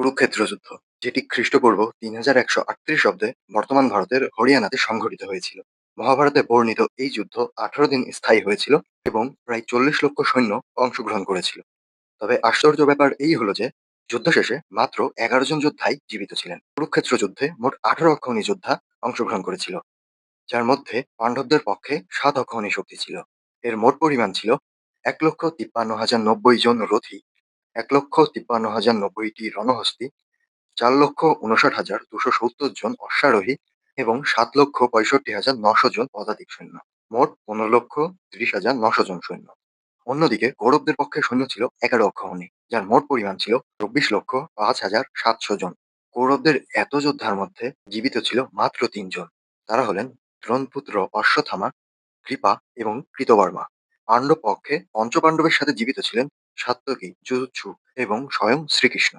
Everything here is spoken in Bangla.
কুরুক্ষেত্র যুদ্ধ, যেটি খ্রিস্টপূর্ব ৩১৩৮ অব্দে বর্তমান ভারতের হরিয়ানাতে সংঘটিত হয়েছিল। মহাভারতে বর্ণিত এই যুদ্ধ ১৮ দিন স্থায়ী হয়েছিল এবং প্রায় ৪০ লক্ষ সৈন্য অংশগ্রহণ করেছিল। তবে আশ্চর্য ব্যাপার এই হলো যে যুদ্ধ শেষে মাত্র ১১ জন যোদ্ধাই জীবিত ছিলেন। কুরুক্ষেত্র যুদ্ধে মোট ১৮ অক্ষৌণী যোদ্ধা অংশগ্রহণ করেছিল, যার মধ্যে পাণ্ডবদের পক্ষে ৭ অক্ষৌণী শক্তি ছিল। এর মোট পরিমাণ ছিল ১,৫৩,০৯০ জন রথী, ১,৫৩,০৯০টি রণহস্তী, ৪,৫৯,২৭০ জন অশ্বারোহী এবং ৭,৬৫,৯০০ জন পদাতিক সৈন্য। মোট ১৫,৩০,৯০০ জন সৈন্য। অন্যদিকে কৌরবদের পক্ষে সৈন্য ছিল ১১ অক্ষৌহিণী, যার মোট পরিমাণ ছিল ২৪,০৫,৭০০ জন। কৌরবদের এত যোদ্ধার মধ্যে জীবিত ছিল মাত্র ৩ জন। তারা হলেন দ্রোণপুত্র অশ্বত্থামা, কৃপা এবং কৃতবর্মা। পাণ্ডব পক্ষে পঞ্চপাণ্ডবের সাথে জীবিত ছিলেন সাত্যকী, যুযুৎসু এবং স্বয়ং শ্রীকৃষ্ণ।